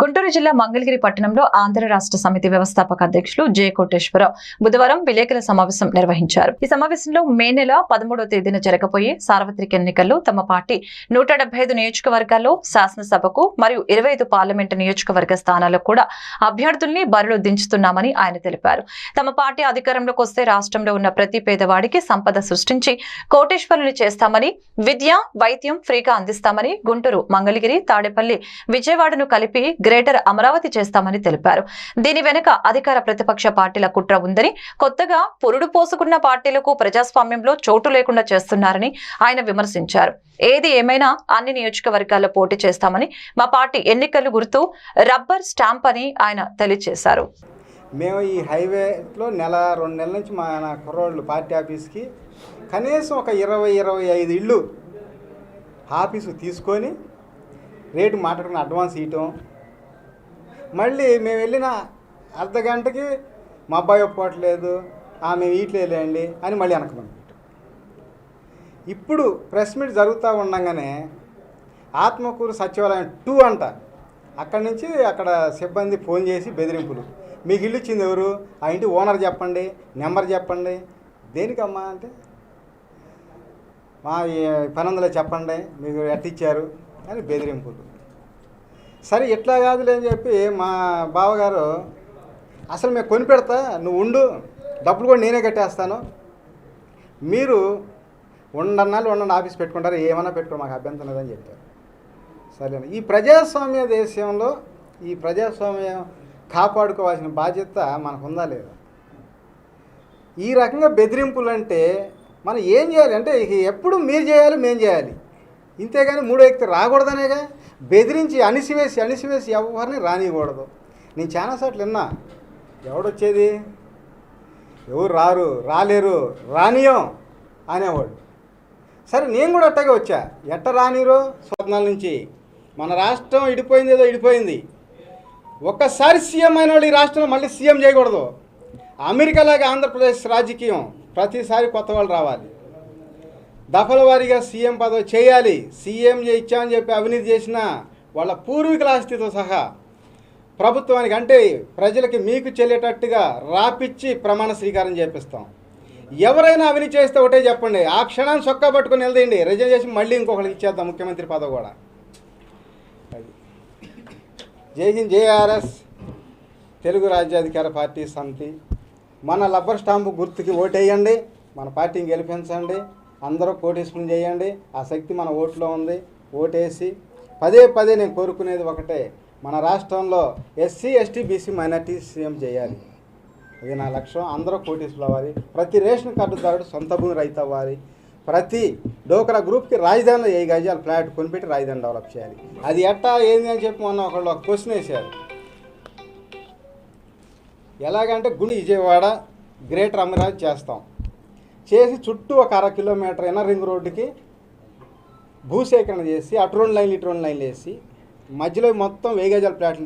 గుంటూరు జిల్లా మంగళగిరి పట్టణంలో ఆంధ్ర రాష్ట్ర సమితి వ్యవస్థాపక అధ్యక్షులు జె కోటేశ్వరరావు బుధవారం విలేకరుల సమావేశం నిర్వహించారు. ఈ సమావేశంలో మే నెల 13వ తేదీన జరగబోయే సార్వత్రిక ఎన్నికల్లో తమ పార్టీ 175 నియోజకవర్గాల్లో శాసనసభకు మరియు 25 పార్లమెంటు నియోజకవర్గ స్థానాలకు కూడా అభ్యర్థుల్ని బరిలో దించుతున్నామని ఆయన తెలిపారు. తమ పార్టీ అధికారంలోకి వస్తే రాష్ట్రంలో ఉన్న ప్రతి పేదవాడికి సంపద సృష్టించి కోటేశ్వరుని చేస్తామని, విద్య, వైద్యం ఫ్రీగా అందిస్తామని, గుంటూరు, మంగళగిరి, తాడేపల్లి, విజయవాడను కలిపి గ్రేటర్ అమరావతి చేస్తామని తెలిపారు. దీని వెనుక అధికార ప్రతిపక్ష పార్టీల కుట్ర ఉందని, కొత్తగా పురుడు పోసుకున్న పార్టీలకు ప్రజాస్వామ్యంలో చోటు లేకుండా చేస్తున్నారని ఆయన విమర్శించారు. ఏది ఏమైనా అన్ని నియోజకవర్గాల్లో పోటీ చేస్తామని, మా పార్టీ ఎన్నికలు గుర్తు రబ్బర్ స్టాంప్ అని ఆయన తెలియజేశారు. మేము ఈ హైవేలో నెల 2 నెలల నుంచి మన కుర్రోళ్ళు పార్టీ ఆఫీస్కి కనీసం ఒక 20-25 ఇళ్ళు ఆఫీసు తీసుకొని రేటు మాట్లాడుకుని అడ్వాన్స్ ఇవ్వటం, మళ్ళీ మేము వెళ్ళిన అర్ధ గంటకి మా అబ్బాయి ఒప్పుకోవట్లేదు, మేము ఇట్లేండి అని మళ్ళీ వెనకమని. ఇప్పుడు ప్రెస్ మీట్ జరుగుతూ ఉండగానే ఆత్మకూరు సచివాలయం 2 అంట, అక్కడి నుంచి అక్కడ సిబ్బంది ఫోన్ చేసి బెదిరింపులు. మీకు ఇల్లు ఇచ్చింది ఎవరు, ఆ ఇంటి ఓనర్ చెప్పండి, నెంబర్ చెప్పండి. దేనికమ్మా అంటే మా పనందులో చెప్పండి మీకు ఎట్టిచ్చారు అని బెదిరింపులు. సరే ఇట్లా కాదులే అని చెప్పి మా బావగారు, అసలు మేము కొని పెడతా, నువ్వు ఉండు, డబ్బులు కూడా నేనే కట్టేస్తాను, మీరు ఉండండి ఆఫీస్ పెట్టుకుంటారు, ఏమన్నా పెట్టుకో, మాకు అభ్యంతరం లేదని చెప్పారు. సరేనా, ఈ ప్రజాస్వామ్య దేశంలో ఈ ప్రజాస్వామ్యం కాపాడుకోవాల్సిన బాధ్యత మనకు ఉందా లేదా? ఈ రకంగా బెదిరింపులు అంటే మనం ఏం చేయాలి అంటే, ఎప్పుడు మీరు చేయాలి, మేము చేయాలి, ఇంతేగాని మూడో వ్యక్తి రాకూడదనేగా. బెదిరించి అణిసివేసి ఎవరిని రానియకూడదు. నేను చాలాసార్లు విన్నా, ఎవడొచ్చేది, ఎవరు రాలేరు, రానియం అనేవాడు. సరే నేను కూడా అట్టగే వచ్చా. ఎట్ట రానిరో స్వప్నాల నుంచి మన రాష్ట్రం ఇడిపోయింది. ఒక్కసారి సీఎం అయిన వాళ్ళు ఈ రాష్ట్రంలో మళ్ళీ సీఎం చేయకూడదు. అమెరికాలాగా ఆంధ్రప్రదేశ్ రాజకీయం ప్రతిసారి కొత్త వాళ్ళు రావాలి. దఫల వారీగా సీఎం పదవి చేయాలి. సీఎం ఇచ్చామని చెప్పి అవినీతి చేసిన వాళ్ళ పూర్వీకుల ఆస్తితో సహా ప్రభుత్వానికి అంటే ప్రజలకి మీకు చెల్లేటట్టుగా రాపిచ్చి ప్రమాణ స్వీకారం చేపిస్తాం. ఎవరైనా అవినీతి చేస్తే ఒకటే చెప్పండి, ఆ క్షణాన్ని సొక్కా పట్టుకొని వెళ్దేయండి, రిజైన్ చేసి మళ్ళీ ఇంకొకరికి ఇచ్చేద్దాం ముఖ్యమంత్రి పదవి కూడా. జై హింద్, జేఆర్ఎస్ తెలుగు రాజ్యాధికార పార్టీ సమితి. మన రబ్బర్ స్టాంపు గుర్తుకి ఓటేయండి, మన పార్టీని గెలిపించండి, అందరూ కోటేశ్వరం చేయండి. ఆ శక్తి మన ఓట్లో ఉంది. ఓటేసి పదే నేను కోరుకునేది ఒకటే, మన రాష్ట్రంలో SC, ST, BC minority CM చేయాలి. అది నా లక్ష్యం. అందరూ కోటేశ్వరం అవ్వాలి. ప్రతి రేషన్ కార్డుదారుడు సొంత భూమి రైతు అవ్వాలి. ప్రతి డోక్రా గ్రూప్కి రాజధానిలో 7 గజాల ఫ్లాట్ కొనిపెట్టి రాజధాని డెవలప్ చేయాలి. అది ఎట్టా ఏంది అని చెప్పి మొన్న ఒకళ్ళు ఒక క్వశ్చన్ వేశారు. ఎలాగంటే విజయవాడ గ్రేటర్ అమరావతి చేస్తాం, చేసి చుట్టూ ఒక 1/2 కిలోమీటర్ ఇన్నర్ రింగ్ రోడ్డుకి భూసేకరణ చేసి అటు 2 లైన్లు ఇటు 2 లైన్లు వేసి మధ్యలో మొత్తం 1000 గజాల ఫ్లాట్లు